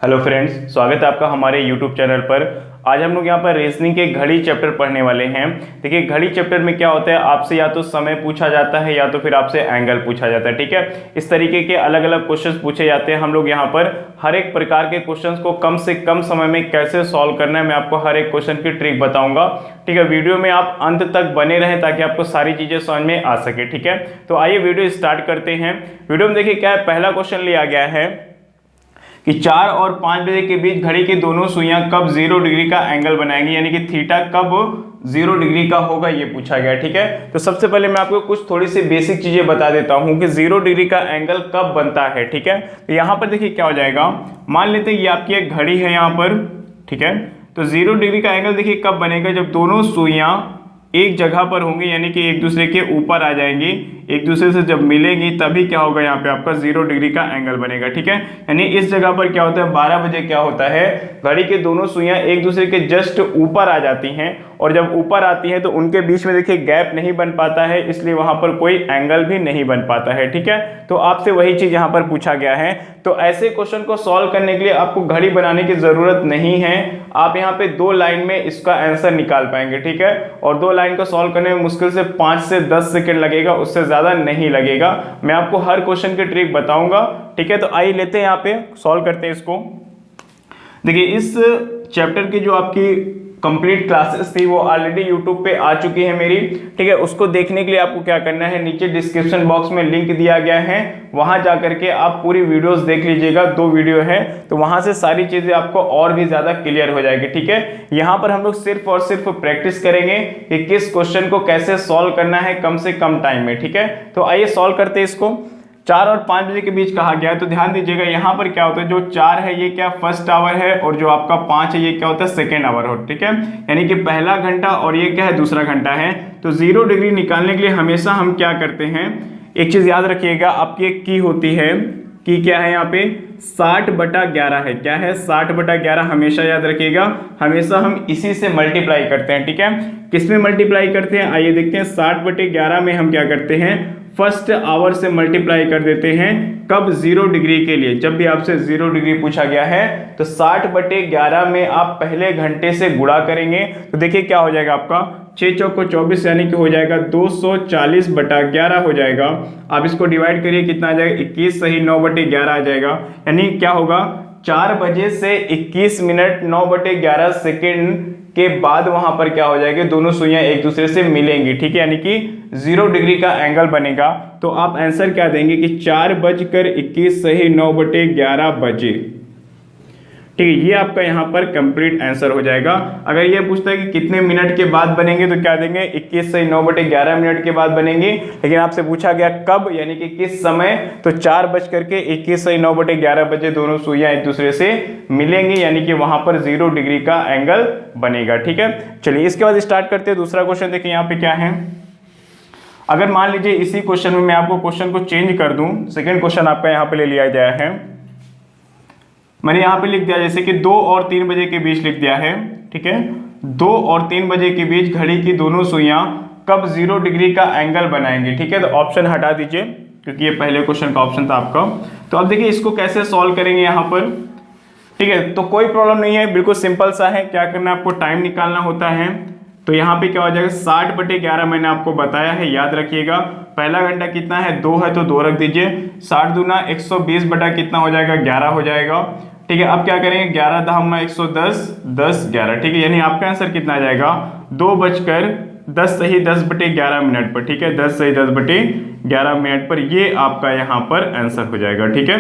Hello friends, स्वागत है आपका हमारे यूट्यूब चैनल पर। आज हम लोग यहाँ पर रीजनिंग के घड़ी चैप्टर पढ़ने वाले हैं। देखिए, घड़ी चैप्टर में क्या होता है, आपसे या तो समय पूछा जाता है या तो फिर आपसे एंगल पूछा जाता है। ठीक है, इस तरीके के अलग अलग क्वेश्चंस पूछे जाते हैं। हम लोग यहाँ पर हर एक प्रकार के क्वेश्चंस को कम से कम समय में कैसे सॉल्व करना है, मैं आपको हर एक क्वेश्चन की ट्रिक बताऊंगा। ठीक है, वीडियो में आप अंत तक बने रहें ताकि आपको सारी चीजें समझ में आ सके। ठीक है, तो आइए वीडियो स्टार्ट करते हैं। वीडियो में देखिए क्या है, पहला क्वेश्चन लिया गया है कि 4 और 5 बजे के बीच घड़ी की दोनों सुइयां कब 0 डिग्री का एंगल बनाएंगी, यानी कि थीटा कब 0 डिग्री का होगा, ये पूछा गया। ठीक है, तो सबसे पहले मैं आपको कुछ थोड़ी सी बेसिक चीजें बता देता हूं कि 0 डिग्री का एंगल कब बनता है। ठीक है, तो यहां पर देखिए क्या हो जाएगा, मान लेते हैं ये आपकी एक घड़ी है यहां पर। ठीक है, तो 0 डिग्री का एंगल देखिए कब बनेगा, जब दोनों सुइयां एक जगह पर होंगी, यानी कि एक दूसरे के ऊपर आ जाएंगी, एक दूसरे से जब मिलेंगी तभी क्या होगा, यहाँ पे आपका 0 डिग्री का एंगल बनेगा। ठीक है, यानी इस जगह पर क्या होता है, 12 बजे क्या होता है, घड़ी के दोनों सुइयां एक दूसरे के जस्ट ऊपर आ जाती हैं, और जब ऊपर आती हैं तो उनके बीच में देखिए गैप नहीं बन पाता है, इसलिए वहां पर कोई एंगल भी नहीं बन पाता है। ठीक है, तो आपसे वही चीज यहाँ पर पूछा गया है। तो ऐसे क्वेश्चन को सॉल्व करने के लिए आपको घड़ी बनाने की जरूरत नहीं है, आप यहाँ पे 2 लाइन में इसका आंसर निकाल पाएंगे। ठीक है, और 2 लाइन को सॉल्व करने में मुश्किल से 5 से 10 सेकंड लगेगा, उससे ज्यादा नहीं लगेगा। मैं आपको हर क्वेश्चन की ट्रिक बताऊंगा। ठीक है, तो आइए लेते हैं यहाँ पे सॉल्व करते हैं इसको। देखिए, इस चैप्टर की जो आपकी कंप्लीट क्लासेस थी वो ऑलरेडी यूट्यूब पे आ चुकी है मेरी। ठीक है, उसको देखने के लिए आपको क्या करना है, नीचे डिस्क्रिप्शन बॉक्स में लिंक दिया गया है, वहां जाकर के आप पूरी वीडियोस देख लीजिएगा। 2 वीडियो है, तो वहां से सारी चीजें आपको और भी ज्यादा क्लियर हो जाएगी। ठीक है, यहाँ पर हम लोग सिर्फ और सिर्फ प्रैक्टिस करेंगे कि किस क्वेश्चन को कैसे सॉल्व करना है कम से कम टाइम में। ठीक है, तो आइए सॉल्व करते हैं इसको। 4 और 5 बजे के बीच कहा गया है, तो ध्यान दीजिएगा यहाँ पर क्या होता है, जो 4 है ये क्या फर्स्ट आवर है, और जो आपका 5 है ये क्या होता है सेकेंड आवर हो। ठीक है, यानी कि पहला घंटा और ये क्या है दूसरा घंटा है। तो 0 डिग्री निकालने के लिए हमेशा हम क्या करते हैं, एक चीज याद रखिएगा, आपकी एक की होती है, की क्या है यहाँ पे 60/11 है। क्या है 60/11, हमेशा याद रखिएगा, हमेशा हम इसी से मल्टीप्लाई करते हैं। ठीक है, किस में मल्टीप्लाई करते हैं, आइए देखते हैं। 60/11 में हम क्या करते हैं, फर्स्ट आवर से मल्टीप्लाई कर देते हैं। कब 0 डिग्री के लिए, जब भी आपसे 0 डिग्री पूछा गया है तो 60/11 में आप पहले घंटे से गुणा करेंगे, तो देखिए क्या हो जाएगा आपका 6 चौको 24, यानी कि हो जाएगा 240/11 हो जाएगा। आप इसको डिवाइड करिए, कितना आ जाएगा 21 सही 9/11 आ जाएगा। यानी क्या होगा, 4 बजे से 21 मिनट 9/11 सेकेंड के बाद वहां पर क्या हो जाएगी, दोनों सुइयां एक दूसरे से मिलेंगी। ठीक है, यानी कि 0 डिग्री का एंगल बनेगा। तो आप आंसर क्या देंगे कि 4:21 सही 9/11 बजे। ठीक है, ये आपका यहाँ पर कंप्लीट आंसर हो जाएगा। अगर ये पूछता है कि कितने मिनट के बाद बनेंगे, तो क्या देंगे 21 सही 9/11 मिनट के बाद बनेंगे। लेकिन आपसे पूछा गया कब, यानी कि किस समय, तो 4:21 सही 9/11 बजे दोनों सुइयां एक दूसरे से मिलेंगी, यानी कि वहां पर 0 डिग्री का एंगल बनेगा। ठीक है, चलिए इसके बाद स्टार्ट करते हैं दूसरा क्वेश्चन। देखिए यहाँ पे क्या है, अगर मान लीजिए इसी क्वेश्चन में मैं आपको क्वेश्चन को चेंज कर दूं, सेकेंड क्वेश्चन आपका यहाँ पे ले लिया गया है, मैंने यहाँ पे लिख दिया जैसे कि 2 और 3 बजे के बीच लिख दिया है। ठीक है, 2 और 3 बजे के बीच घड़ी की दोनों सुइयां कब 0 डिग्री का एंगल बनाएंगे। ठीक है, तो ऑप्शन हटा दीजिए क्योंकि ये पहले क्वेश्चन का ऑप्शन था आपका। तो अब देखिए इसको कैसे सॉल्व करेंगे यहाँ पर। ठीक है, तो कोई प्रॉब्लम नहीं है, बिल्कुल सिंपल सा है। क्या करना है, आपको टाइम निकालना होता है। तो यहाँ पे क्या हो जाएगा 60/11 मैंने आपको बताया है, याद रखिएगा। पहला घंटा कितना है 2 है, तो 2 रख दीजिए। 60 दूना 120 बटा कितना हो जाएगा 11 हो जाएगा। ठीक है, अब क्या करेंगे 11 10 110 10 11। ठीक है, यानी आपका आंसर कितना आ जाएगा 2:10 सही 10/11 मिनट पर। ठीक है, 10 सही 10/11 मिनट पर, ये आपका यहाँ पर आंसर हो जाएगा। ठीक है,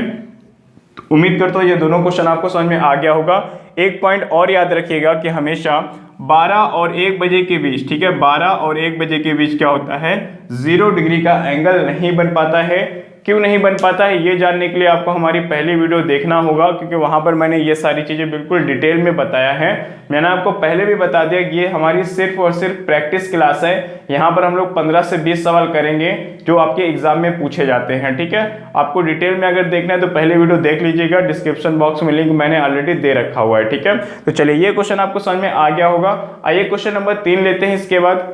तो उम्मीद करता हूँ ये दोनों क्वेश्चन आपको समझ में आ गया होगा। एक पॉइंट और याद रखिएगा कि हमेशा 12 और 1 बजे के बीच, ठीक है, 12 और 1 बजे के बीच क्या होता है, 0 डिग्री का एंगल नहीं बन पाता है। क्यों नहीं बन पाता है, ये जानने के लिए आपको हमारी पहली वीडियो देखना होगा, क्योंकि वहां पर मैंने ये सारी चीजें बिल्कुल डिटेल में बताया है। मैंने आपको पहले भी बता दिया कि ये हमारी सिर्फ और सिर्फ प्रैक्टिस क्लास है। यहाँ पर हम लोग 15 से 20 सवाल करेंगे जो आपके एग्जाम में पूछे जाते हैं। ठीक है, आपको डिटेल में अगर देखना है तो पहले वीडियो देख लीजिएगा, डिस्क्रिप्शन बॉक्स में लिंक मैंने ऑलरेडी दे रखा हुआ है। ठीक है, तो चलिए ये क्वेश्चन आपको समझ में आ गया होगा। आइए क्वेश्चन नंबर 3 लेते हैं इसके बाद।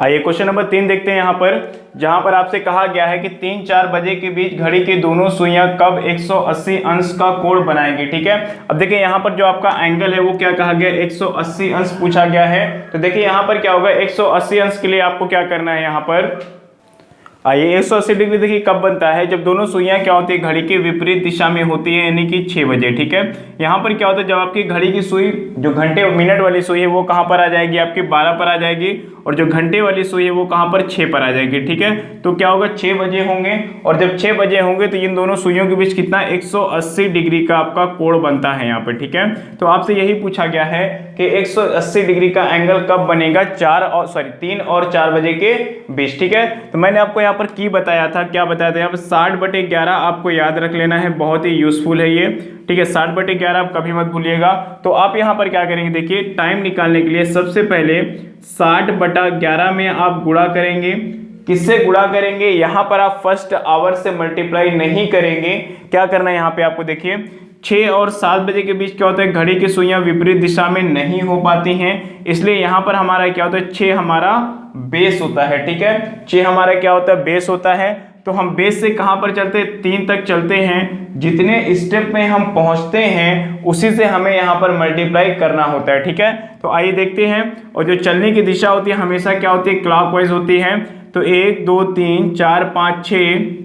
आइए क्वेश्चन नंबर 3 देखते हैं यहाँ पर, जहां पर आपसे कहा गया है कि 3-4 बजे के बीच घड़ी की दोनों सुइयां कब 180 अंश का कोण बनाएंगी। ठीक है, अब देखिए यहाँ पर जो आपका एंगल है वो क्या कहा गया, 180 अंश पूछा गया है। तो देखिए यहाँ पर क्या होगा, 180 अंश के लिए आपको क्या करना है यहाँ पर, आइए 180 डिग्री देखिए कब बनता है, जब दोनों सुइयां क्या होती है घड़ी के विपरीत दिशा में होती है, यानी कि 6 बजे। ठीक है, यहाँ पर क्या होता है, जब आपकी घड़ी की सुई जो घंटे मिनट वाली सुई है वो कहाँ पर आ जाएगी, आपकी 12 पर आ जाएगी, और जो घंटे वाली सुई है वो कहाँ पर 6 पर आ जाएगी। ठीक है, तो क्या होगा, 6 बजे होंगे, और जब 6 बजे होंगे तो इन दोनों सुइयों के बीच कितना 180 डिग्री का आपका कोण बनता है यहाँ पर। ठीक है, तो आपसे यही पूछा गया है कि 180 डिग्री का एंगल कब बनेगा, 3 और 4 बजे के बीच। ठीक है, तो मैंने आपको यहाँ पर की बताया था, क्या बताया था यहाँ पर 60/11 आपको याद रख लेना है, बहुत ही यूजफुल है ये। ठीक है, 60/11 आप कभी मत भूलिएगा। तो आप यहाँ पर क्या करेंगे, देखिए टाइम निकालने के लिए सबसे पहले 60/11 में आप गुणा करेंगे। किससे गुणा करेंगे, यहाँ पर आप फर्स्ट आवर से मल्टीप्लाई नहीं करेंगे। क्या करना है यहाँ पे आपको, देखिए 6 और 7 बजे के बीच क्या होता है, घड़ी की सुइयां विपरीत दिशा में नहीं हो पाती हैं, इसलिए यहाँ पर हमारा क्या होता है, 6 हमारा बेस होता है। ठीक है, 6 हमारा क्या होता है, बेस होता है। तो हम बेस से कहां पर चलते हैं, 3 तक चलते हैं। जितने स्टेप में हम पहुंचते हैं उसी से हमें यहां पर मल्टीप्लाई करना होता है। ठीक है, तो आइए देखते हैं। और जो चलने की दिशा होती है हमेशा क्या होती है, क्लॉकवाइज होती है। तो 1 2 3 4 5 6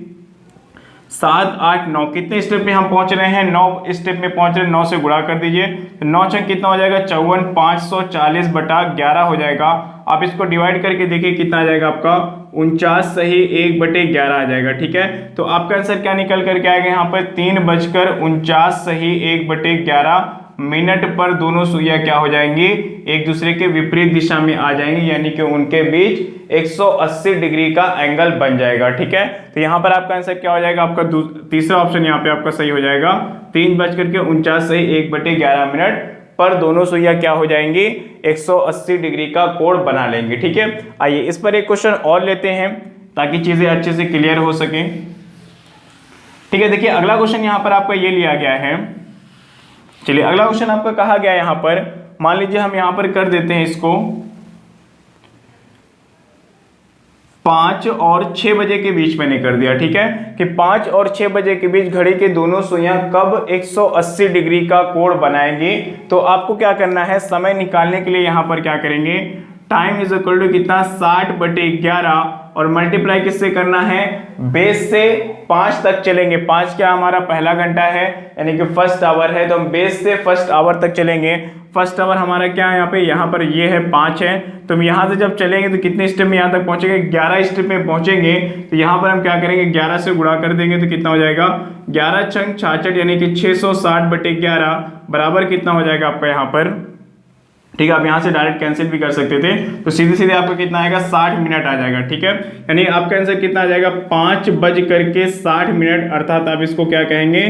7 8 9 कितने स्टेप में हम पहुंच रहे हैं, 9 स्टेप में पहुंच रहे हैं। 9 से गुणा कर दीजिए, तो 9 छंग कितना हो जाएगा, 54, 540/11 हो जाएगा। आप इसको डिवाइड करके देखिए कितना आ जाएगा आपका, 49 सही 1/11 आ जाएगा। ठीक है, तो आपका आंसर क्या निकल करके आएगा यहाँ पर, 3:49 सही 1/11 मिनट पर दोनों सुइयां क्या हो जाएंगी, एक दूसरे के विपरीत दिशा में आ जाएंगी, यानी कि उनके बीच 180 डिग्री का एंगल बन जाएगा। ठीक है, तो यहाँ पर आपका आंसर क्या हो जाएगा, आपका तीसरा ऑप्शन यहाँ पे आपका सही हो जाएगा। 3:49 सही 1/11 मिनट पर दोनों सुइयां क्या हो जाएंगी, 180 डिग्री का कोण बना लेंगे। ठीक है, आइए इस पर एक क्वेश्चन और लेते हैं ताकि चीजें अच्छे से क्लियर हो सके। ठीक है, देखिए अगला क्वेश्चन यहाँ पर आपका ये लिया गया है। चलिए अगला क्वेश्चन आपका कहा गया है यहाँ पर, मान लीजिए हम यहाँ पर कर देते हैं इसको 5 और 6 बजे के बीच मैंने कर दिया। ठीक है, कि 5 और 6 बजे के बीच घड़ी के दोनों सुइयां कब 180 डिग्री का कोण बनाएंगे। तो आपको क्या करना है, समय निकालने के लिए यहाँ पर क्या करेंगे, टाइम इज इक्वल टू कितना, 60/11 और मल्टीप्लाई किससे करना है, बेस से 5 तक चलेंगे। 5 क्या हमारा पहला घंटा है, यानी कि फर्स्ट आवर है, तो हम बेस से फर्स्ट आवर तक चलेंगे। फर्स्ट आवर हमारा क्या है यहाँ पर ये है 5 है, तो हम यहाँ से जब चलेंगे तो कितने स्टेप में यहाँ तक पहुंचेंगे, 11 स्टेप में पहुंचेंगे। तो यहाँ पर हम क्या करेंगे, 11 से गुणा कर देंगे तो कितना हो जाएगा, 11 छंग 66 यानी कि 660/11 बराबर कितना हो जाएगा आपका यहाँ पर। ठीक है, आप यहाँ से डायरेक्ट कैंसिल भी कर सकते थे, तो सीधे सीधे आपका कितना आएगा, 60 मिनट आ जाएगा। ठीक है, यानी आपका आंसर कितना आ जाएगा, 5:60 अर्थात आप इसको क्या कहेंगे,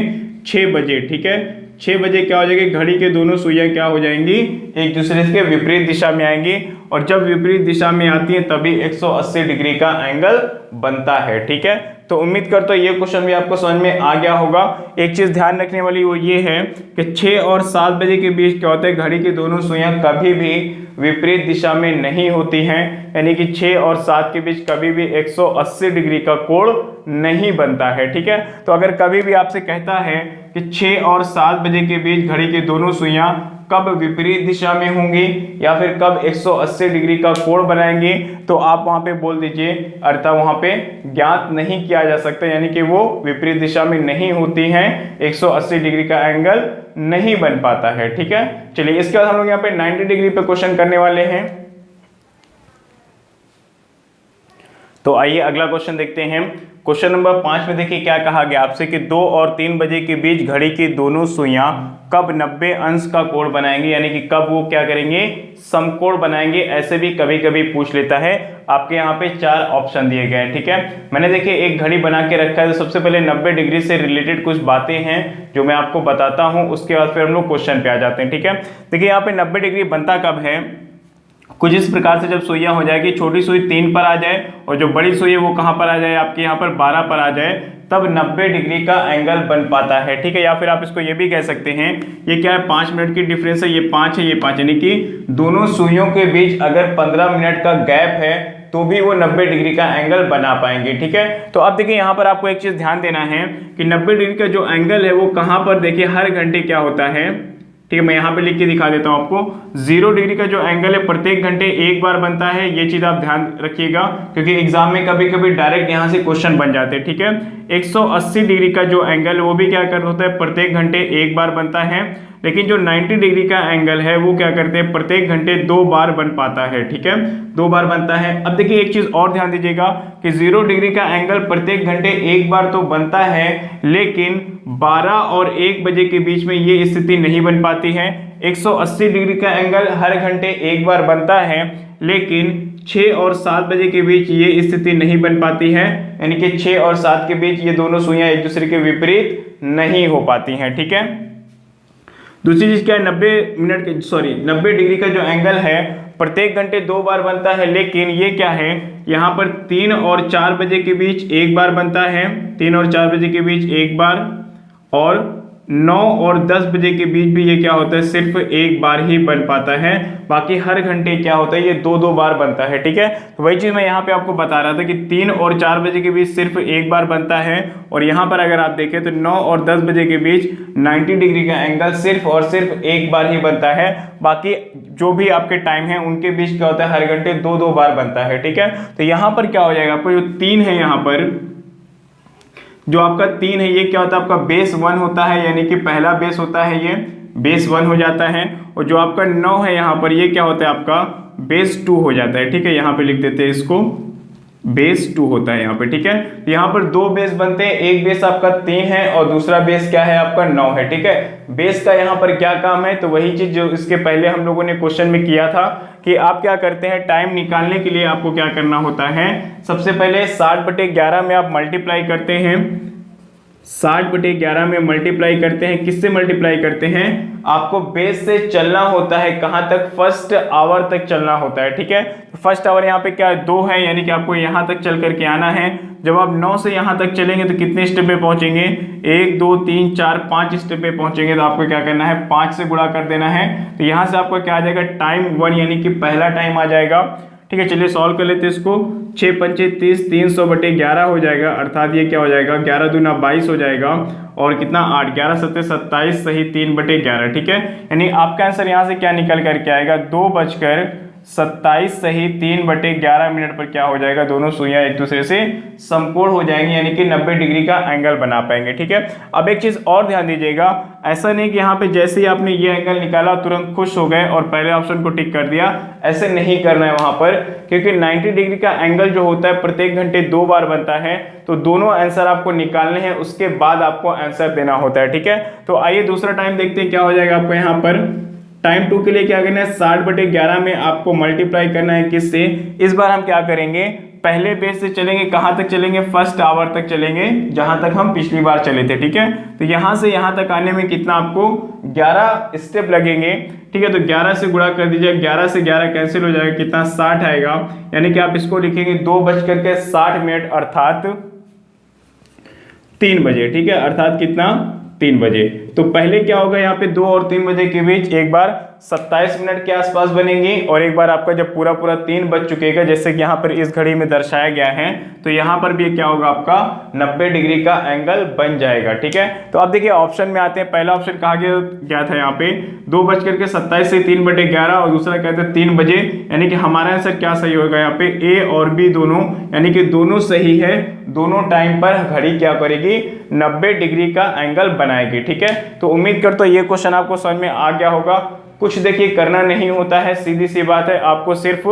6 बजे। ठीक है, 6 बजे क्या हो जाएगी, घड़ी के दोनों सुइयां क्या हो जाएंगी, एक दूसरे के विपरीत दिशा में आएंगी, और जब विपरीत दिशा में आती है तभी 180 डिग्री का एंगल बनता है। ठीक है, तो उम्मीद करता हूं ये क्वेश्चन भी आपको समझ में आ गया होगा। एक चीज ध्यान रखने वाली वो ये है कि 6 और 7 बजे के बीच क्या होता है, घड़ी की दोनों सुइयां कभी भी विपरीत दिशा में नहीं होती हैं, यानी कि 6 और 7 के बीच कभी भी 180 डिग्री का कोण नहीं बनता है। ठीक है, तो अगर कभी भी आपसे कहता है कि 6 और 7 बजे के बीच घड़ी की दोनों सुइयां कब विपरीत दिशा में होंगी या फिर कब 180 डिग्री का कोण बनाएंगे, तो आप वहां पे बोल दीजिए अर्थात वहां पे ज्ञात नहीं किया जा सकता, यानी कि वो विपरीत दिशा में नहीं होती हैं, 180 डिग्री का एंगल नहीं बन पाता है। ठीक है, चलिए इसके बाद हम लोग यहाँ पे 90 डिग्री पे क्वेश्चन करने वाले हैं। तो आइए अगला क्वेश्चन देखते हैं। क्वेश्चन नंबर 5 में देखिए क्या कहा गया आपसे कि 2 और 3 बजे के बीच घड़ी की दोनों सुइयां कब 90 अंश का कोण बनाएंगे, यानी कि कब वो क्या करेंगे, समकोण बनाएंगे। ऐसे भी कभी कभी पूछ लेता है। आपके यहाँ पे 4 ऑप्शन दिए गए हैं। ठीक है, मैंने देखिए एक घड़ी बना के रखा है, तो सबसे पहले 90 डिग्री से रिलेटेड कुछ बातें हैं जो मैं आपको बताता हूँ, उसके बाद फिर हम लोग क्वेश्चन पे आ जाते हैं। ठीक है, देखिए यहाँ पे 90 डिग्री बनता कब है, कुछ इस प्रकार से जब सुइयां हो जाएगी, छोटी सुई 3 पर आ जाए और जो बड़ी सुई है वो कहां पर आ जाए, आपके यहाँ पर 12 पर आ जाए, तब 90 डिग्री का एंगल बन पाता है। ठीक है, या फिर आप इसको ये भी कह सकते हैं, ये क्या है 5 मिनट की डिफरेंस है, ये 5 है, ये 5, यानी कि दोनों सुइयों के बीच अगर 15 मिनट का गैप है तो भी वो 90 डिग्री का एंगल बना पाएंगे। ठीक है, तो अब देखिए यहाँ पर आपको एक चीज ध्यान देना है कि 90 डिग्री का जो एंगल है वो कहाँ पर, देखिए हर घंटे क्या होता है। ठीक है, मैं यहाँ पे लिख के दिखा देता हूँ आपको। 0 डिग्री का जो एंगल है प्रत्येक घंटे एक बार बनता है, ये चीज आप ध्यान रखिएगा, क्योंकि एग्जाम में कभी कभी डायरेक्ट यहाँ से क्वेश्चन बन जाते हैं। ठीक है, 180 डिग्री का जो एंगल है वो भी क्या कर होता है, प्रत्येक घंटे एक बार बनता है। लेकिन जो 90 डिग्री का एंगल है वो क्या करते हैं, प्रत्येक घंटे 2 बार बन पाता है। ठीक है, 2 बार बनता है। अब देखिए एक चीज और ध्यान दीजिएगा कि 0 डिग्री का एंगल प्रत्येक घंटे एक बार तो बनता है, लेकिन 12 और 1 बजे के बीच में ये स्थिति नहीं बन पाती है। 180 डिग्री का एंगल हर घंटे एक बार बनता है, लेकिन 6 और 7 बजे के बीच ये स्थिति नहीं बन पाती है, यानी कि 6 और 7 के बीच ये दोनों सुइयां एक दूसरे के विपरीत नहीं हो पाती हैं। ठीक है, दूसरी चीज क्या है, 90 डिग्री का जो एंगल है प्रत्येक घंटे 2 बार बनता है, लेकिन ये क्या है, यहाँ पर 3 और 4 बजे के बीच एक बार बनता है, 3 और 4 बजे के बीच एक बार, और 9 और 10 बजे के बीच भी ये क्या होता है, सिर्फ एक बार ही बन पाता है। बाकी हर घंटे क्या होता है, ये 2-2 बार बनता है। ठीक है, तो वही चीज मैं यहाँ पे आपको बता रहा था कि 3 और 4 बजे के बीच सिर्फ एक बार बनता है, और यहाँ पर अगर आप देखें तो 9 और 10 बजे के बीच 90 डिग्री का एंगल सिर्फ और सिर्फ एक बार ही बनता है। बाकी जो भी आपके टाइम है उनके बीच क्या होता है, हर घंटे 2-2 बार बनता है। ठीक है, तो यहाँ पर क्या हो जाएगा, आपको जो 3 है, यहाँ पर जो आपका 3 है ये क्या होता है, आपका बेस 1 होता है, यानी कि पहला बेस होता है, ये बेस 1 हो जाता है। और जो आपका 9 है यहाँ पर ये क्या होता है, आपका बेस 2 हो जाता है। ठीक है, यहाँ पे लिख देते हैं इसको, बेस 2 होता है यहाँ पे। ठीक है, यहाँ पर 2 बेस बनते हैं, एक बेस आपका 3 है और दूसरा बेस क्या है, आपका 9 है। ठीक है, बेस का यहाँ पर क्या काम है, तो वही चीज जो इसके पहले हम लोगों ने क्वेश्चन में किया था कि आप क्या करते हैं, टाइम निकालने के लिए आपको क्या करना होता है, सबसे पहले 60/11 में आप मल्टीप्लाई करते हैं। 60/11 में मल्टीप्लाई करते हैं, किससे मल्टीप्लाई करते हैं, आपको बेस से चलना होता है, कहां तक, फर्स्ट आवर तक चलना होता है। ठीक है, तो फर्स्ट आवर यहाँ पे क्या है, 2 है, यानी कि आपको यहां तक चल करके आना है। जब आप 9 से यहां तक चलेंगे तो कितने स्टेप पे पहुंचेंगे, 1 2 3 4 5 स्टेप पे पहुंचेंगे। तो आपको क्या करना है, 5 से गुणा कर देना है। तो यहां से आपको क्या आ जाएगा, टाइम 1, यानी कि पहला टाइम आ जाएगा। ठीक है, चलिए सॉल्व कर लेते हैं इसको। 6 पंचे 30, 300/11 हो जाएगा, अर्थात ये क्या हो जाएगा, 11 दूना 22 हो जाएगा, और कितना 8, 11 सत्ते 27, सही 3/11। ठीक है, यानी आपका आंसर यहाँ से क्या निकल करके आएगा, 2:27 सही 3/11 मिनट पर क्या हो जाएगा, दोनों सुइयां एक दूसरे से समकोण हो जाएंगी, यानी कि 90 डिग्री का एंगल बना पाएंगे। ठीक है, अब एक चीज और ध्यान दीजिएगा, ऐसा नहीं कि यहाँ पे जैसे ही आपने ये एंगल निकाला तुरंत खुश हो गए और पहले ऑप्शन को टिक कर दिया, ऐसे नहीं करना है वहां पर, क्योंकि 90 डिग्री का एंगल जो होता है प्रत्येक घंटे 2 बार बनता है। तो दोनों आंसर आपको निकालने हैं, उसके बाद आपको आंसर देना होता है। ठीक है, तो आइए दूसरा टाइम देखते हैं क्या हो जाएगा आपको। यहाँ पर टाइम 2 के लिए क्या करना है, 60/11 में आपको मल्टीप्लाई करना है, किससे, इस बार हम क्या करेंगे, पहले बेस से चलेंगे, कहां तक चलेंगे, फर्स्ट आवर तक चलेंगे, जहां तक हम पिछली बार चले थे। ठीक है, तो यहां से यहां तक आने में कितना आपको 11 स्टेप लगेंगे। ठीक है, तो 11 से गुणा कर दीजिए, 11 से 11 कैंसिल हो जाएगा, कितना 60 आएगा, यानी कि आप इसको लिखेंगे 2:60 अर्थात 3 बजे। ठीक है, अर्थात कितना, 3 बजे। तो पहले क्या होगा, यहाँ पे 2 और 3 बजे के बीच एक बार 27 मिनट के आसपास बनेंगी, और एक बार आपका जब पूरा 3 बज चुकेगा, जैसे कि यहाँ पर इस घड़ी में दर्शाया गया है, तो यहाँ पर भी क्या होगा, आपका 90 डिग्री का एंगल बन जाएगा। ठीक है, तो अब देखिए ऑप्शन में आते हैं। पहला ऑप्शन कहा गया था यहाँ पे 2:27 से 3/11, और दूसरा कहते हैं 3 बजे, यानी कि हमारा आंसर क्या सही होगा, यहाँ पे ए और बी दोनों, यानी कि दोनों सही है। दोनों टाइम पर घड़ी क्या करेगी, 90 डिग्री का एंगल बनाएगी। ठीक है, तो उम्मीद करता हूं ये क्वेश्चन आपको समझ में आ गया होगा। कुछ देखिए करना नहीं होता है, सीधी सी बात है, आपको सिर्फ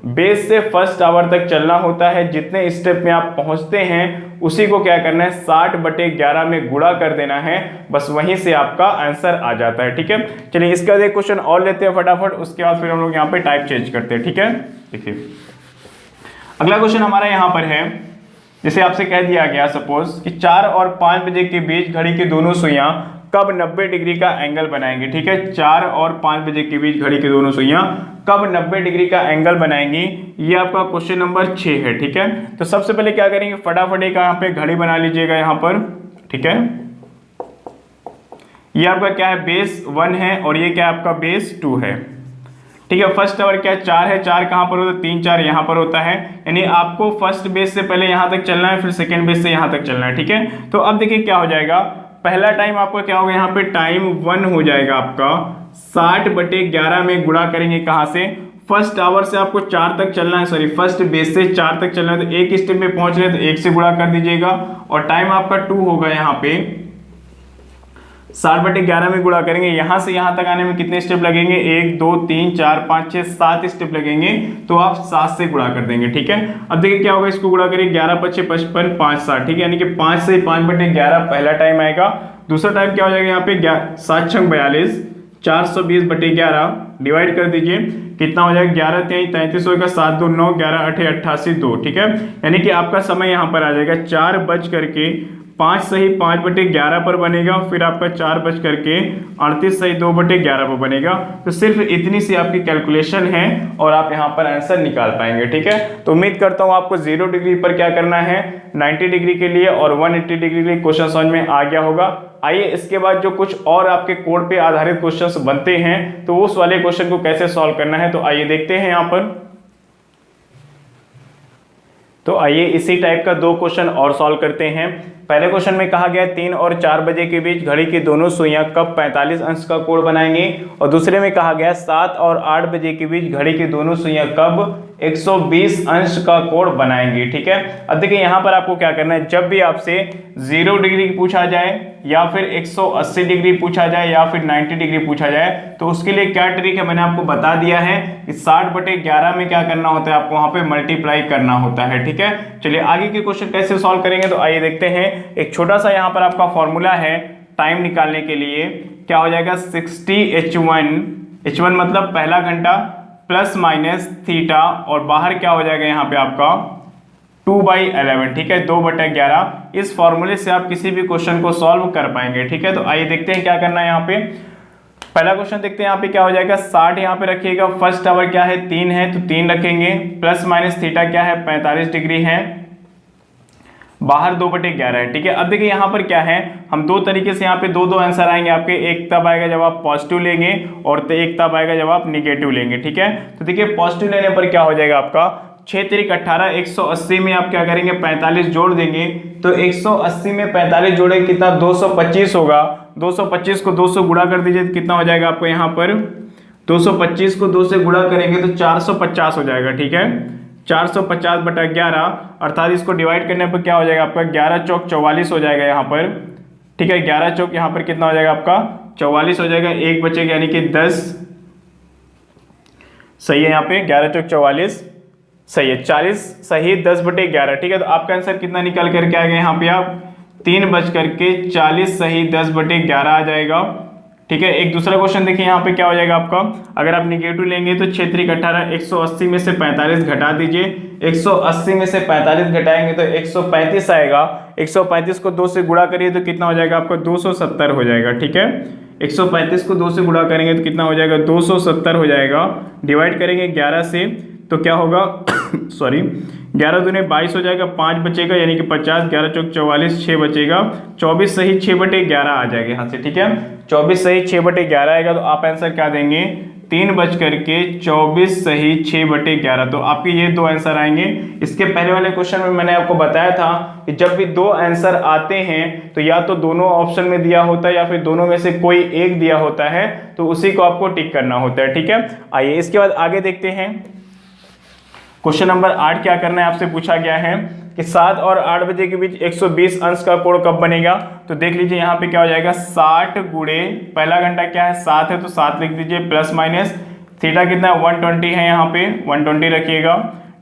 बेस से फर्स्ट आवर तक चलना होता है। जितने स्टेप में आप पहुंचते हैं उसी को क्या करना है, 60/11 में गुणा कर देना है, बस वहीं से आपका आंसर आ जाता है। ठीक है, चलिए इसके बाद एक क्वेश्चन और लेते हैं फटाफट, उसके बाद फिर हम लोग यहाँ पे टाइप चेंज करते हैं। ठीक है, देखिए अगला क्वेश्चन हमारा यहाँ पर है, जैसे आपसे कह दिया गया सपोज कि 4 और 5 बजे के बीच घड़ी की दोनों सुइयां कब 90 डिग्री का एंगल बनाएंगी। ठीक है, 4 और 5 बजे के बीच घड़ी की दोनों सुइयां कब 90 डिग्री का एंगल बनाएंगी, ये आपका क्वेश्चन नंबर 6 है। ठीक है, तो सबसे पहले क्या करेंगे, फटाफट एक यहाँ पे घड़ी बना लीजिएगा यहाँ पर। ठीक है, ये आपका क्या है, बेस 1 है, और ये क्या आपका बेस 2 है। ठीक है। फर्स्ट टावर क्या है, 4 है, 4 कहाँ पर होता है, 3 4 यहाँ पर होता है, यानी आपको फर्स्ट बेस से पहले यहाँ तक चलना है, फिर सेकेंड बेस से यहाँ तक चलना है। ठीक है, तो अब देखिए क्या हो जाएगा, पहला टाइम आपका क्या होगा, यहाँ पे टाइम 1 हो जाएगा आपका 60/11 में गुणा करेंगे कहाँ से, फर्स्ट टावर से आपको 4 तक चलना है, सॉरी फर्स्ट बेस से 4 तक चलना है, तो एक स्टेप में पहुंच रहे तो 1 से गुणा कर दीजिएगा, और टाइम आपका 2 होगा, यहाँ पे 60/11 में गुणा करेंगे, यहां से यहां तक आने में कितने स्टेप लगेंगे, 1 2 3 4 5 6 7 स्टेप लगेंगे, तो आप 7 से गुणा कर देंगे। ठीक है, अब देखिए क्या होगा, इसको गुणा करिए, 11 5 6 55 5 7, ठीक है, यानी कि 5 से 5/11 पहला टाइम आएगा। दूसरा टाइम क्या हो जाएगा, यहाँ पे 7 6 42, 420/11 डिवाइड कर दीजिए, कितना हो जाएगा, 11 3 33 होगा, 7 2 9, 11 8 88 2। ठीक है, यानी कि आपका समय यहाँ पर आ जाएगा 4 बज करके 5 सही 5/11 पर बनेगा, फिर आपका 4 बज करके 38 सही 2/11 पर बनेगा। तो सिर्फ इतनी सी आपकी कैलकुलेशन है और आप यहाँ पर आंसर निकाल पाएंगे। ठीक है, तो उम्मीद करता हूँ आपको 0 डिग्री पर क्या करना है, 90 डिग्री के लिए और 180 डिग्री के लिए क्वेश्चन समझ में आ गया होगा। आइए इसके बाद जो कुछ और आपके कोड पे आधारित क्वेश्चंस बनते हैं तो उस वाले क्वेश्चन को कैसे सॉल्व करना है, तो आइए देखते हैं यहाँ पर। तो आइए इसी टाइप का 2 क्वेश्चन और सॉल्व करते हैं। पहले क्वेश्चन में कहा गया 3 और 4 बजे के बीच घड़ी की दोनों सुइयां कब 45 अंश का कोण बनाएंगे, और दूसरे में कहा गया 7 और 8 बजे के बीच घड़ी की दोनों सुइयां कब 120 अंश का कोण बनाएंगे। ठीक है, अब देखिए यहाँ पर आपको क्या करना है, जब भी आपसे 0 डिग्री पूछा जाए या फिर 180 डिग्री पूछा जाए या फिर 90 डिग्री पूछा जाए, तो उसके लिए क्या ट्रिक है मैंने आपको बता दिया है कि 60/11 में क्या करना होता है, आपको वहां पे मल्टीप्लाई करना होता है। ठीक है, चलिए आगे के क्वेश्चन कैसे सॉल्व करेंगे, तो आइए देखते हैं। एक छोटा सा यहाँ पर आपका फॉर्मूला है टाइम निकालने के लिए, क्या हो जाएगा, 60h1 मतलब पहला घंटा प्लस माइनस थीटा, और बाहर क्या हो जाएगा यहाँ पे आपका 2/11। ठीक है, 2/11। इस फॉर्मूले से आप किसी भी क्वेश्चन को सॉल्व कर पाएंगे। ठीक है, तो आइए देखते हैं क्या करना है। यहाँ पे पहला क्वेश्चन देखते हैं, यहाँ पे क्या हो जाएगा, 60 यहाँ पे रखिएगा, फर्स्ट आवर क्या है 3 है तो 3 रखेंगे, प्लस माइनस थीटा क्या है 45 डिग्री है, बाहर 2/11 है। ठीक है, अब देखिए यहाँ पर क्या है, हम 2 तरीके से यहाँ पे 2 आंसर आएंगे आपके, एक तब आएगा जब आप पॉजिटिव लेंगे और एक तब आएगा जब आप निगेटिव लेंगे। ठीक है, तो देखिए पॉजिटिव लेने पर क्या हो जाएगा आपका 6 3 18, 180 में आप क्या करेंगे 45 जोड़ देंगे, तो 180 में 45 जोड़ेंगे कितना 225 होगा, 225 को 2 से गुणा कर दीजिए तो कितना हो जाएगा आपको यहाँ पर 225 को 2 से गुणा करेंगे तो 450 हो जाएगा। ठीक है, 450/11 अर्थात इसको डिवाइड करने पर क्या हो जाएगा आपका 11 चौक 44 हो जाएगा यहाँ पर। ठीक है, 11 चौक यहाँ पर कितना हो जाएगा आपका 44 हो जाएगा, 1 बचेगा यानी कि 10 सही है, यहाँ पे 11 चौक 44 सही है, 40 सही 10/11। ठीक है, तो आपका आंसर कितना निकल करके आएगा यहाँ पे आप 3 बज करके 40 सही 10/11 आ जाएगा। ठीक है, एक दूसरा क्वेश्चन देखिए यहाँ पे क्या हो जाएगा आपका, अगर आप निगेटिव लेंगे तो 6 3 18, 180 में से 45 घटा दीजिए, 180 में से 45 घटाएंगे तो 135 आएगा, 135 को 2 से गुणा करिए तो कितना हो जाएगा आपका 270 हो जाएगा। ठीक है, 135 को 2 से गुणा करेंगे तो कितना हो जाएगा 270 हो जाएगा, डिवाइड करेंगे 11 से तो क्या होगा सॉरी 11 दूने 22 हो जाएगा, 5 बचेगा यानी कि 50, 11 चौक 44, 6 बचेगा, 24 सही 6/11 आ जाएगा यहाँ से। ठीक है, 24 सही 6/11 आएगा, तो आप आंसर क्या देंगे 3 बज करके 24 सही 6/11। तो आपके ये 2 आंसर आएंगे। इसके पहले वाले क्वेश्चन में मैंने आपको बताया था कि जब भी 2 आंसर आते हैं तो या तो दोनों ऑप्शन में दिया होता है या फिर दोनों में से कोई एक दिया होता है, तो उसी को आपको टिक करना होता है। ठीक है, आइए इसके बाद आगे देखते हैं। क्वेश्चन नंबर 8 क्या करना है, आपसे पूछा गया है कि 7 और 8 बजे के बीच 120 अंश का कोण कब बनेगा। तो देख लीजिए यहाँ पे क्या हो जाएगा 60 गुणे पहला घंटा क्या है 7 है तो 7 लिख दीजिए, प्लस माइनस थीटा कितना है 120 है, यहाँ पे 120 रखिएगा,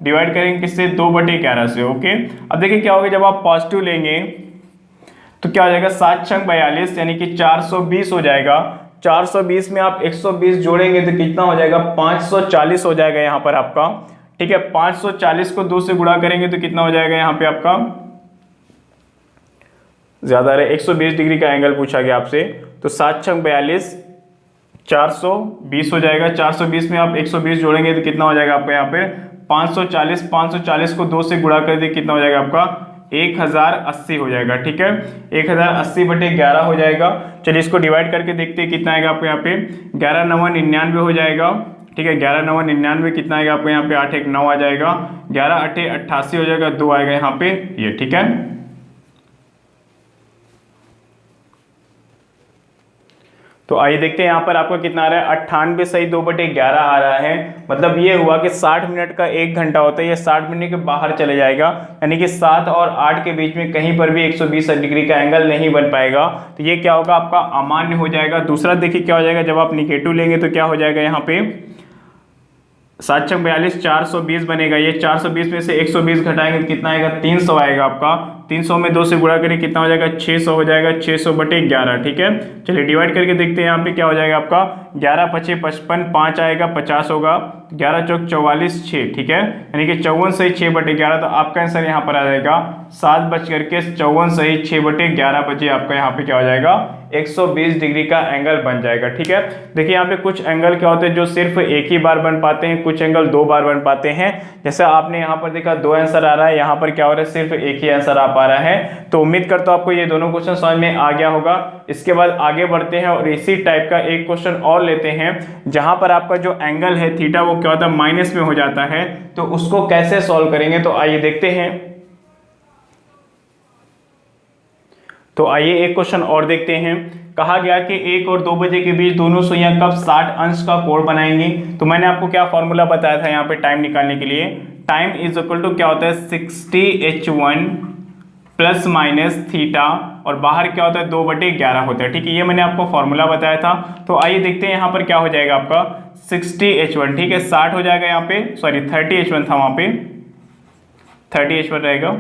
डिवाइड करेंगे किससे 2/11 से। ओके, अब देखिए क्या होगा जब आप पॉजिटिव लेंगे तो क्या हो जाएगा 7 6 42 यानी कि 420 हो जाएगा, 420 में आप 120 जोड़ेंगे तो कितना हो जाएगा 540 हो जाएगा यहाँ पर आपका। ठीक है, 540 को 2 से गुणा करेंगे तो कितना हो जाएगा यहाँ पे आपका ज्यादा है 120 डिग्री का एंगल पूछा गया आपसे, तो 7 6 42 420 हो जाएगा, 420 में आप 120 जोड़ेंगे तो कितना हो जाएगा आपका यहाँ पे 540, 540 को 2 से गुणा कर दिए कितना हो जाएगा आपका 1080 हो जाएगा। ठीक है, 1080/11 हो जाएगा। चलिए इसको डिवाइड करके देखते हैं कितना आएगा आपको यहाँ पे 11 9 99 हो जाएगा, ठीक है। 11 9 99 कितना आएगा आपको यहाँ पे 8 1 9 आ जाएगा, 11 8 88 हो जाएगा, 2 आएगा यहाँ पे ये, ठीक है। तो आइए देखते हैं यहाँ पर आपका कितना आ रहा है, 98 सही 2/11 आ रहा है। मतलब ये हुआ कि 60 मिनट का 1 घंटा होता है, ये 60 मिनट के बाहर चले जाएगा, यानी कि 7 और 8 के बीच में कहीं पर भी 120 डिग्री का एंगल नहीं बन पाएगा। तो ये क्या होगा, आपका अमान्य हो जाएगा। दूसरा देखिए क्या हो जाएगा, जब आप निगेटिव लेंगे तो क्या हो जाएगा, यहाँ पे 7 6 42 420 बनेगा। ये 420 में से 120 घटाएंगे तो कितना आएगा, 300 आएगा आपका। 300 में 2 से गुणा करें कितना हो जाएगा, 600 हो जाएगा, 600/11, ठीक है। चलिए डिवाइड करके देखते हैं यहाँ पे क्या हो जाएगा आपका, 11 5 55, 5 आएगा 50 होगा, 11 चौक 44 6, ठीक है, यानी कि 54 सही 6/11। तो आपका आंसर यहाँ पर आ जाएगा 7:54 सही 6/11 बजे आपका यहाँ पे क्या हो जाएगा, 120 डिग्री का एंगल बन जाएगा, ठीक है। देखिए यहाँ पे कुछ एंगल क्या होते हैं जो सिर्फ एक ही बार बन पाते हैं, कुछ एंगल 2 बार बन पाते हैं। जैसे आपने यहाँ पर देखा 2 आंसर आ रहा है, यहाँ पर क्या हो रहा है, सिर्फ एक ही आंसर आ पा रहा है। तो उम्मीद करता हूँ आपको ये दोनों क्वेश्चन समझ में आ गया होगा। इसके बाद आगे बढ़ते हैं और इसी टाइप का एक क्वेश्चन और लेते हैं, जहां पर आपका जो एंगल है थीटा वो क्या होता है, माइनस में हो जाता है। तो उसको कैसे सॉल्व करेंगे, तो आइए देखते हैं। तो आइए एक क्वेश्चन और देखते हैं। कहा गया कि 1 और 2 बजे के बीच दोनों सुइयां कब 60 अंश का कोण बनाएंगी। तो मैंने आपको क्या फॉर्मूला बताया था यहाँ पे टाइम निकालने के लिए, टाइम इज इक्वल टू क्या होता है 60h1 प्लस माइनस थीटा, और बाहर क्या होता है 2/11 होता है, ठीक है। ये मैंने आपको फॉर्मूला बताया था। तो आइए देखते हैं यहाँ पर क्या हो जाएगा आपका 60h1, ठीक है, 60 हो जाएगा यहाँ पे, सॉरी 30h1 था, वहाँ पे 30h1 रहेगा।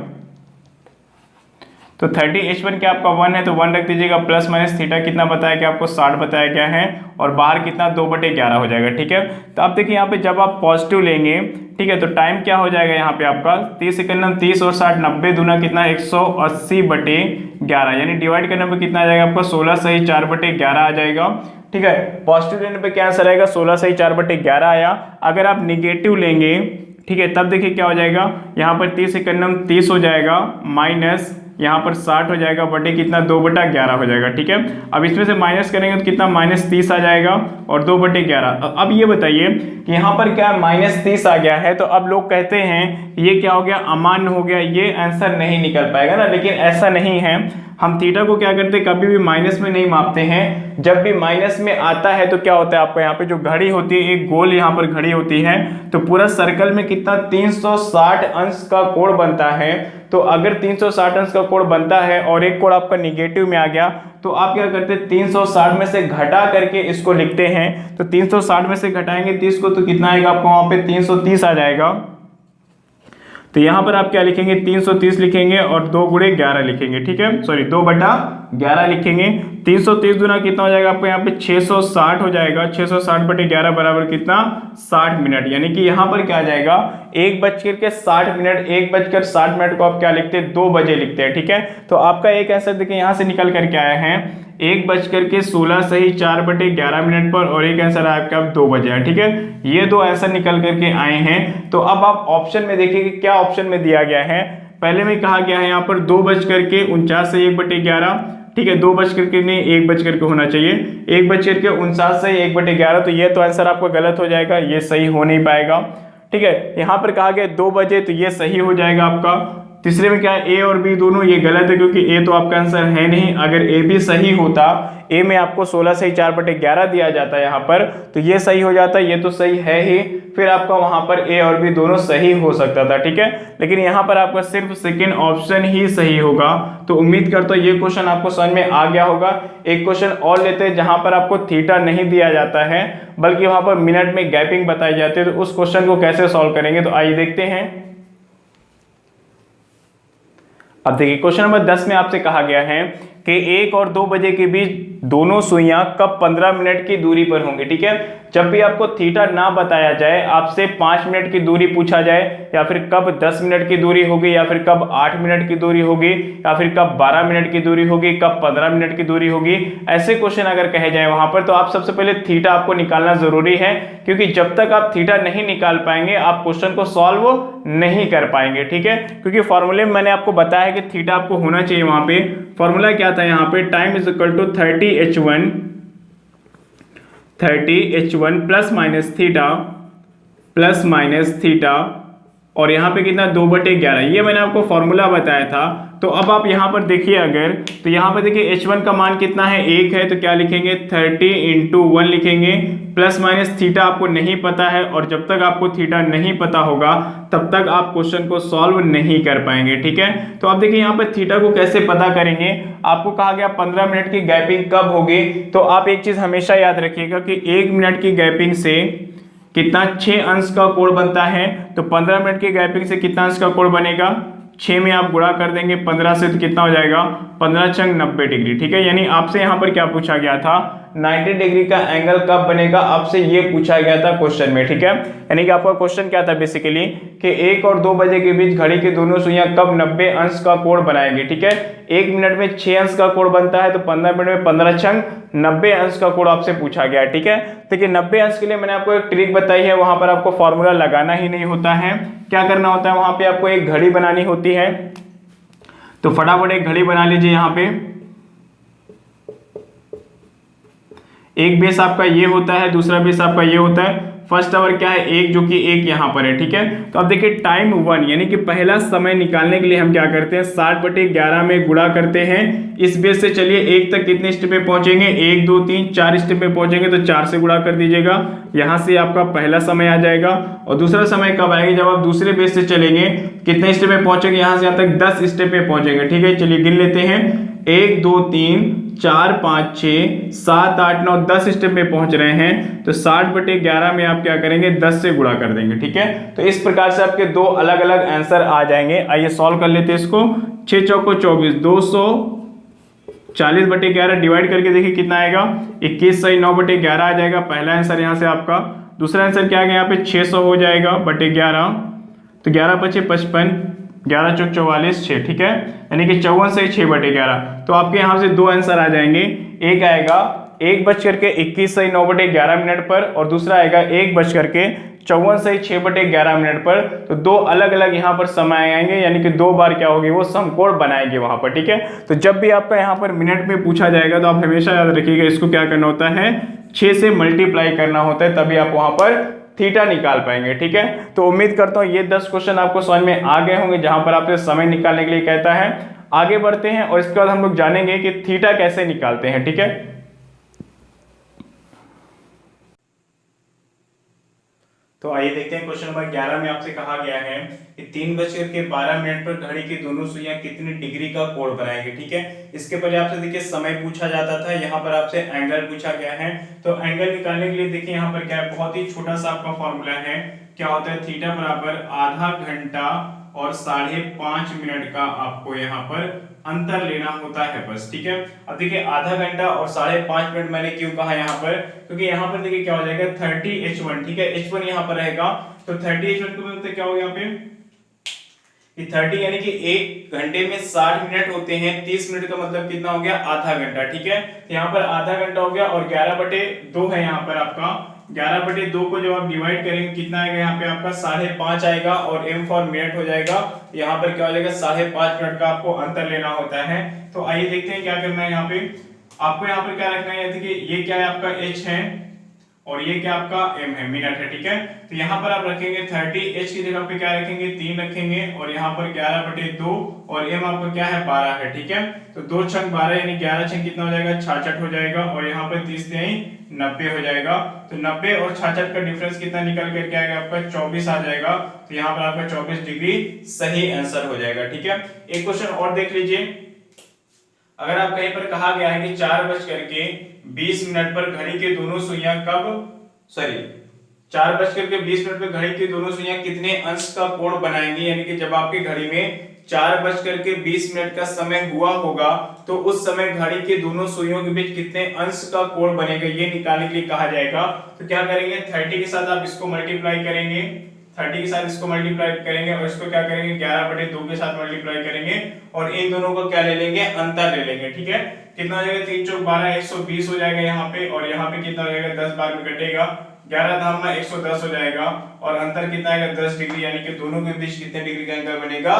तो 30h1 क्या आपका 1 है, तो 1 रख दीजिएगा, प्लस माइनस थीटा कितना बताया कि आपको 60 बताया गया है, और बाहर कितना 2/11 हो जाएगा, ठीक है। तो आप देखिए यहाँ पे जब आप पॉजिटिव लेंगे, ठीक है, तो टाइम क्या हो जाएगा यहाँ पे आपका 30 सेकंड 30 और 60 90 दूना कितना 180/11, यानी डिवाइड करने पे कितना आ जाएगा आपका 16 सही 4/11 आ जाएगा, ठीक है। पॉजिटिव लेने पे क्या आंसर आएगा, 16 सही 4/11 आया। अगर आप निगेटिव लेंगे, ठीक है, तब देखिए क्या हो जाएगा, यहाँ पर 30 सेकंड 30 हो जाएगा, माइनस यहाँ पर 60 हो जाएगा, बटे कितना 2/11 हो जाएगा, ठीक है। अब इसमें से माइनस करेंगे तो कितना -30 आ जाएगा और 2/11। अब ये बताइए कि यहाँ पर क्या -30 आ गया है, तो अब लोग कहते हैं ये क्या हो गया, अमान्य हो गया, ये आंसर नहीं निकल पाएगा ना। लेकिन ऐसा नहीं है, हम थीटा को क्या करते हैं, कभी भी माइनस में नहीं मापते हैं। जब भी माइनस में आता है तो क्या होता है, आपको यहाँ पे जो घड़ी होती है, एक गोल यहाँ पर घड़ी होती है, तो पूरा सर्कल में कितना 360 अंश का कोण बनता है। तो अगर 360 अंश का कोण बनता है और एक कोण आपका निगेटिव में आ गया, तो आप क्या करते हैं 360 में से घटा करके इसको लिखते हैं। तो 360 में से घटाएंगे 30 को, तो कितना आएगा आपको वहां पे 330 आ जाएगा। तो यहाँ पर आप क्या लिखेंगे, 330 लिखेंगे और 2 × 11 लिखेंगे, ठीक है, सॉरी 2/11 लिखेंगे। 330 गुना कितना हो जाएगा आपको यहाँ पे 660 हो जाएगा, 660/11 बराबर कितना 60 मिनट, यानी कि यहाँ पर क्या आ जाएगा 1:60 1:60 को आप क्या लिखते हैं, 2 बजे लिखते हैं, ठीक है। तो आपका एक आंसर देखिए यहाँ से निकल करके आया है 1:16 सही 4/11 पर, और एक आंसर आपका 2 बजे है, ठीक है। ये 2 आंसर निकल करके आए हैं। तो अब आप ऑप्शन में देखिए कि क्या ऑप्शन में दिया गया है। पहले में कहा गया है यहाँ पर 2:49 से 1/11, ठीक है, 2 नहीं 1 होना चाहिए, 1:49 से 1/11। तो ये तो आंसर आपका गलत हो जाएगा, ये सही हो नहीं पाएगा, ठीक है। यहाँ पर कहा गया 2 बजे, तो ये सही हो जाएगा आपका। तीसरे में क्या है, ए और बी दोनों ये गलत है, क्योंकि ए तो आपका आंसर है नहीं। अगर ए भी सही होता, ए में आपको 16 सही 4/11 दिया जाता है यहाँ पर, तो ये सही हो जाता, ये तो सही है ही, फिर आपका वहां पर ए और बी दोनों सही हो सकता था, ठीक है। लेकिन यहाँ पर आपका सिर्फ सेकेंड ऑप्शन ही सही होगा। तो उम्मीद करता हूँ ये क्वेश्चन आपको समझ में आ गया होगा। एक क्वेश्चन और लेते हैं जहां पर आपको थीटा नहीं दिया जाता है, बल्कि वहां पर मिनट में गैपिंग बताई जाती है। तो उस क्वेश्चन को कैसे सॉल्व करेंगे, तो आइए देखते हैं। अब देखिए क्वेश्चन नंबर 10 में आपसे कहा गया है कि 1 और 2 बजे के बीच दोनों सुइयां कब 15 मिनट की दूरी पर होंगी, ठीक है। जब भी आपको थीटा ना बताया जाए, आपसे 5 मिनट की दूरी पूछा जाए, या फिर कब 10 मिनट की दूरी होगी, या फिर कब 8 मिनट की दूरी होगी, या फिर कब 12 मिनट की दूरी होगी, कब 15 मिनट की दूरी होगी, ऐसे क्वेश्चन अगर कहे जाए वहां पर, तो आप सबसे पहले थीटा आपको निकालना जरूरी है, क्योंकि जब तक आप थीटा नहीं निकाल पाएंगे आप क्वेश्चन को सॉल्व नहीं कर पाएंगे, ठीक है। क्योंकि फॉर्मूले में मैंने आपको बताया कि थीटा आपको होना चाहिए। वहां पे फॉर्मूला क्या था, यहाँ पे time is equal to 30h1 30h1 plus minus theta और यहाँ पे कितना 2/11, ये मैंने आपको फॉर्मूला बताया था। तो अब आप यहाँ पर देखिए, अगर तो यहाँ पर देखिए h1 का मान कितना है, 1 है, तो क्या लिखेंगे 30 × 1 लिखेंगे, प्लस माइनस थीटा आपको नहीं पता है, और जब तक आपको थीटा नहीं पता होगा तब तक आप क्वेश्चन को सॉल्व नहीं कर पाएंगे, ठीक है। तो अब देखिए यहाँ पर थीटा को कैसे पता करेंगे, आपको कहा गया 15 मिनट की गैपिंग कब होगी, तो आप एक चीज हमेशा याद रखिएगा कि 1 मिनट की गैपिंग से कितना 6 अंश का कोण बनता है। तो 15 मिनट की गैपिंग से कितना अंश का कोण बनेगा, 6 में आप गुणा कर देंगे 15 से, तो कितना हो जाएगा 15 × 90 डिग्री, ठीक है। यानी आपसे यहाँ पर क्या पूछा गया था, 90 डिग्री का एंगल कब बनेगा, आपसे ये पूछा गया था क्वेश्चन में, ठीक है। यानी कि आपका क्वेश्चन क्या था बेसिकली कि 1 और 2 बजे के बीच घड़ी की दोनों सुइयां कब 90 अंश का कोण बनाएंगे, ठीक है। 1 मिनट में 6 अंश का कोण बनता है, तो 15 मिनट में 15 × 90 अंश का कोण आपसे पूछा गया, ठीक है। देखिए 90 अंश के लिए मैंने आपको एक ट्रिक बताई है, वहां पर आपको फॉर्मूला लगाना ही नहीं होता है। क्या करना होता है, वहां पे आपको एक घड़ी बनानी होती है। तो फटाफट एक घड़ी बना लीजिए। यहाँ पे एक बेस आपका ये होता है, दूसरा बेस आपका ये होता है। फर्स्ट आवर क्या है, एक, जो कि एक यहाँ पर है, ठीक है। तो अब देखिए टाइम 1 यानी कि पहला समय निकालने के लिए हम क्या करते हैं, 60/11 में गुणा करते हैं। इस बेस से चलिए 1 तक कितने स्टेप में पहुंचेंगे, 1 2 3 4 स्टेप में पहुंचेंगे, तो 4 से गुणा कर दीजिएगा। यहाँ से आपका पहला समय आ जाएगा। और दूसरा समय कब आएगा, जब आप दूसरे बेस से चलेंगे, कितने स्टेप में पहुंचेंगे, यहाँ से यहाँ तक 10 स्टेप में पहुंचेंगे, ठीक है। चलिए गिन लेते हैं, 1 2 3 4 5 6 7 8 9 10 स्टेप में पहुंच रहे हैं। तो 60/11 में आप क्या करेंगे, 10 से गुणा कर देंगे, ठीक है। तो इस प्रकार से आपके दो अलग अलग आंसर आ जाएंगे। आइए सॉल्व कर लेते हैं इसको। 6 चौको 24, 240/11 डिवाइड करके देखिए कितना आएगा, 21 सही 9/11 आ जाएगा। पहला आंसर यहाँ से आपका। दूसरा आंसर क्या आ गया, यहाँ पे 600 हो जाएगा बटे 11, तो 11 × 5 = 55, 11 × 4 = 44, 6, ठीक है। यानी कि 54 सही 6/11। तो आपके यहाँ से दो आंसर आ जाएंगे। एक आएगा 1:21 सही 9/11 मिनट पर, और दूसरा आएगा 1:54 सही 6/11 मिनट पर। तो दो अलग अलग यहाँ पर समय आएंगे, यानी कि 2 बार क्या होगी, वो समकोण बनाएंगे वहां पर, ठीक है। तो जब भी आपका यहाँ पर मिनट में पूछा जाएगा तो आप हमेशा याद रखिएगा, इसको क्या करना होता है, 6 से मल्टीप्लाई करना होता है, तभी आप वहां पर थीटा निकाल पाएंगे, ठीक है। तो उम्मीद करता हूं ये 10 क्वेश्चन आपको समझ में आ गए होंगे, जहां पर आपसे समय निकालने के लिए कहता है। आगे बढ़ते हैं और इसके बाद हम लोग जानेंगे कि थीटा कैसे निकालते हैं, ठीक है। तो आइए देखते हैं क्वेश्चन नंबर 11 में आपसे कहा गया है कि 3:12 पर घड़ी की दोनों सुइयां कितनी डिग्री का कोण बनाएंगे, ठीक है। इसके पहले आपसे देखिए समय पूछा जाता था, यहाँ पर आपसे एंगल पूछा गया है। तो एंगल निकालने के लिए देखिए यहाँ पर क्या है, बहुत ही छोटा सा आपका फॉर्मूला है। क्या होता है, थीटा बराबर आधा घंटा और 5.5 मिनट का आपको यहाँ पर अंतर लेना होता है बस, ठीक है। अब देखिए आधा घंटा और 5.5 मिनट मैंने क्यों कहा यहाँ पर, क्योंकि यहाँ पर देखिए क्या हो जाएगा 30h1, ठीक है। h1 यहाँ पर रहेगा, तो 30h1 को मतलब क्या होगा यहाँ पे, 30 यानी कि 1 घंटे में 60 मिनट होते हैं। 30 मिनट का मतलब कितना हो गया, आधा घंटा, ठीक है। तो यहाँ पर आधा घंटा हो गया, और 11/2 है यहाँ पर आपका। 11/2 को जब आप डिवाइड करेंगे कितना आएगा, यहाँ पे आपका 5.5 आएगा, और m फॉर मिनट हो जाएगा। यहाँ पर क्या हो जाएगा, 5.5 मिनट का आपको अंतर लेना होता है। तो आइए देखते हैं क्या करना है। यहाँ पे आपको यहाँ पे क्या रखना है, देखिए ये क्या है आपका h है, और ये क्या आपका m है, मिनट है, ठीक है। तो यहाँ पर आप रखेंगे 30, h की जगह पे क्या रखेंगे 3 रखेंगे, और यहाँ पर 11/2, और m आपका क्या है 12 है, ठीक है। तो 2 × 12 यानी 11 × कितना हो जाएगा, 66 हो जाएगा, और यहाँ पर 30 × 90 हो जाएगा। तो 90 और 66 का डिफरेंस कितना निकल कर के आएगा, आपका 24 आ जाएगा। तो यहाँ पर आपका 24 डिग्री सही आंसर हो जाएगा, ठीक है। एक क्वेश्चन और देख लीजिए। अगर आप कहीं पर कहा गया है कि 4:20 पर घड़ी के दोनों सुइयां कब, 4:20 पर घड़ी की दोनों सुइयां कितने अंश का कोण बनाएंगी, यानी कि जब आपकी घड़ी में 4:20 का समय हुआ होगा, तो उस समय घड़ी के दोनों सुइयों के बीच कितने अंश का कोण बनेगा, ये निकालने के लिए कहा जाएगा। तो क्या करेंगे, 30 के साथ आप इसको मल्टीप्लाई करेंगे, 30 के साथ इसको मल्टीप्लाई करेंगे, और इसको क्या करेंगे 11/2 के साथ मल्टीप्लाई करेंगे, और इन दोनों को क्या ले लेंगे, अंतर ले लेंगे, ठीक है। कितना हो जाएगा, 3 × 12 120 हो जाएगा यहाँ पे, और यहाँ पे कितना हो जाएगा, 10 बार में कटेगा, 11 धाम में 110 हो जाएगा, और अंतर कितना आएगा 10 डिग्री, यानी कि दोनों के बीच कितने डिग्री का एंगल बनेगा,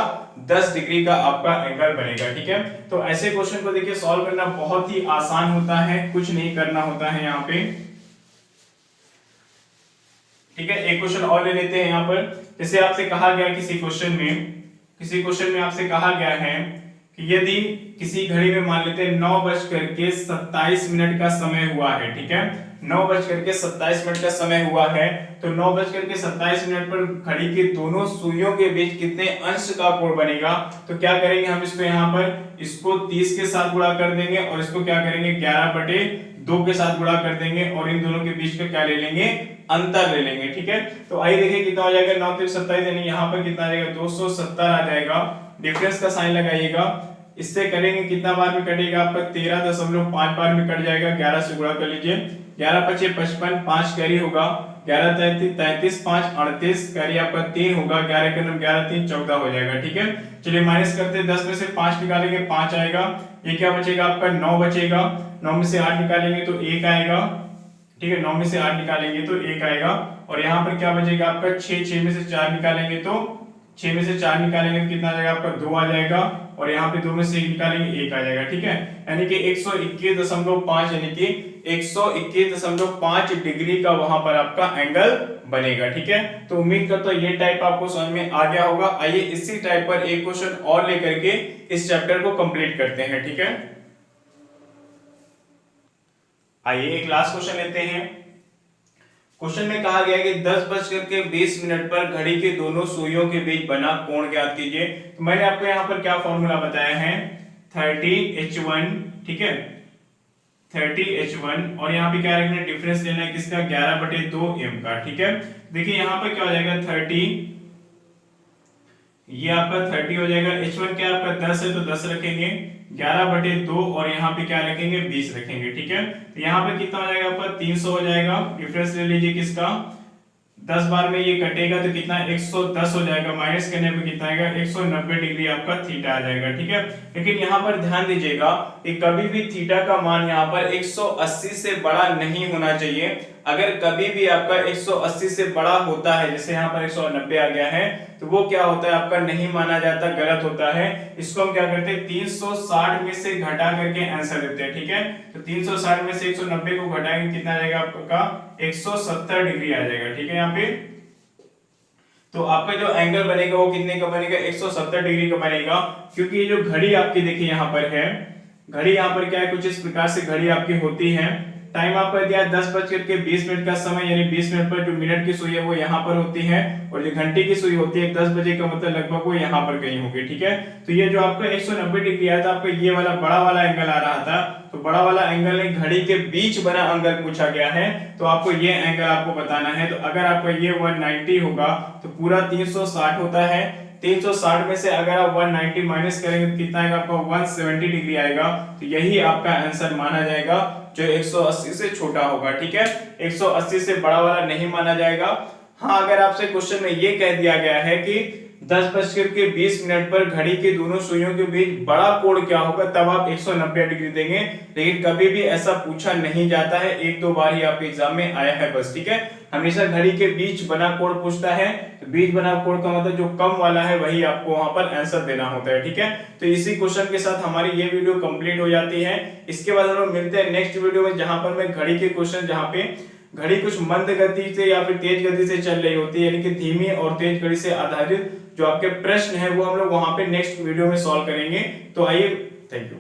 10 डिग्री का आपका एंगल बनेगा, ठीक है। तो ऐसे क्वेश्चन को देखिए सॉल्व करना बहुत ही आसान होता है, कुछ नहीं करना होता है यहाँ पे। ठीक है, एक क्वेश्चन और ले लेते हैं यहाँ पर। जैसे आपसे कहा गया किसी क्वेश्चन में आपसे कहा गया है कि यदि किसी घड़ी में मान लेते हैं 9:27 का समय हुआ है, ठीक है, 9:27 का समय हुआ है, तो 9:27 पर घड़ी के दोनों सुइयों के बीच कितने अंश का कोण बनेगा। तो क्या करेंगे हम इसको यहाँ पर इसको 30 के साथ गुणा कर देंगे और इसको क्या करेंगे 11/2 के साथ गुणा कर देंगे और इन दोनों के बीच का क्या ले लेंगे, अंतर ले लेंगे। ठीक है, तो आइए देखिए कितना हो जाएगा, 9 × 27 यानी यहाँ पर कितना आ जाएगा 270 आ जाएगा। डिफरेंस का साइन लगाइएगा, इससे करेंगे कितना बार में कटेगा आपका 13.5 बार में कट जाएगा। 11 से गुणा कर लीजिए, 11 × 5 = 55, 5 कैरी होगा, 11 × 33 33, 5 38 कैरी आपका 3 होगा, 11 के 9 11 3 14 हो जाएगा। ठीक है, चलिए माइनस करते हैं, 10 में से 5 निकालेंगे 5 आएगा, ये क्या बचेगा आपका 9 बचेगा, 9 में से 8 निकालेंगे तो 1 आएगा। ठीक है, 9 में से 8 निकालेंगे तो 1 आएगा और यहाँ पर क्या बचेगा आपका 6 में से 4 निकालेंगे तो 6 में से 4 निकालेंगे तो कितना आ जाएगा आपका 2 आ जाएगा और यहाँ पे 2 में से 1 निकालेंगे 1 आ जाएगा। ठीक है, यानी कि 121.5 यानी कि 121.5 डिग्री का वहां पर आपका एंगल बनेगा। ठीक है, तो उम्मीद करता हूं ये टाइप आपको समझ में आ गया होगा। आइए इसी टाइप पर एक क्वेश्चन और लेकर के इस चैप्टर को कंप्लीट करते हैं। ठीक है, आइए एक लास्ट क्वेश्चन लेते हैं। क्वेश्चन में कहा गया है कि 10:20 पर घड़ी के दोनों सुइयों के बीच बना कोण ज्ञात कीजिए। तो मैंने आपको यहाँ पर क्या फॉर्मूला बताया है 30h1। ठीक है, 30h1 और यहाँ पे क्या रखना है, डिफरेंस लेना है किसका 11/2 m का। ठीक है, देखिए यहाँ पर क्या हो जाएगा 30, ये आपका 30 हो जाएगा, h1 क्या आपका 10 है तो 10 रखेंगे, 11/2 और यहाँ पे क्या रखेंगे 20 रखेंगे। ठीक है, तो यहाँ पे कितना हो जाएगा आपका 300 हो जाएगा। डिफरेंस ले लीजिए किसका, 10 बार में ये कटेगा तो कितना 110 हो जाएगा, माइनस करने पे कितना आएगा 190 डिग्री आपका थीटा आ जाएगा। ठीक है, लेकिन यहाँ पर ध्यान दीजिएगा कि कभी भी थीटा का मान यहाँ पर 180 से बड़ा नहीं होना चाहिए। अगर कभी भी आपका 180 से बड़ा होता है, जैसे यहाँ पर 190 आ गया है, तो वो क्या होता है आपका नहीं माना जाता, गलत होता है। इसको हम क्या करते हैं 360 में से घटा करके आंसर देते हैं। ठीक है, तो 360 में से 190 को घटाएंगे कितना आ जाएगा आपका 170 डिग्री आ जाएगा। ठीक है, यहाँ पे तो आपका जो एंगल बनेगा वो कितने का बनेगा 170 डिग्री का बनेगा। क्योंकि ये जो घड़ी आपकी देखिए यहाँ पर है, घड़ी यहाँ पर क्या है कुछ इस प्रकार से घड़ी आपकी होती है। टाइम आपका दिया 10:20 का समय, यानी 20 मिनट पर जो मिनट की सुई है वो यहाँ पर होती है और जो घंटे की सुई होती है 10 बजे का मतलब लगभग वो यहाँ पर कहीं होगी। ठीक है, तो ये जो आपका 190 डिग्री आया था, आपका ये वाला बड़ा वाला एंगल आ रहा था, तो बड़ा वाला एंगल ने घड़ी के बीच बना एंगल पूछा गया है, तो आपको ये एंगल आपको बताना है। तो अगर आपका ये 190 होगा तो पूरा 360 होता है, 360 में से अगर आप 190 माइनस करेंगे तो कितना आएगा आपका 170 डिग्री आएगा। तो यही आपका आंसर माना जाएगा जो 180 से छोटा होगा। ठीक है, 180 से बड़ा वाला नहीं माना जाएगा। हाँ, अगर आपसे क्वेश्चन में ये कह दिया गया है कि 10:20 पर घड़ी के दोनों सुइयों के बीच बड़ा कोण क्या होगा, तब आप 190 डिग्री देंगे। लेकिन कभी भी ऐसा पूछा नहीं जाता है, 1-2 बार ही आपके एग्जाम में आया है बस। ठीक है, हमेशा घड़ी के बीच बना कोण पूछता है, तो बीच बना कोण का मतलब जो कम वाला है वही आपको वहां पर आंसर देना होता है। ठीक है, तो इसी क्वेश्चन के साथ हमारी ये वीडियो कंप्लीट हो जाती है। इसके बाद हम लोग मिलते हैं नेक्स्ट वीडियो में, जहां पर मैं घड़ी के क्वेश्चन, जहां पे घड़ी कुछ मंद गति से या फिर तेज गति से चल रही होती है, यानी कि धीमी और तेज घड़ी से आधारित जो आपके प्रश्न है वो हम लोग वहां पे नेक्स्ट वीडियो में सॉल्व करेंगे। तो आइए, थैंक यू।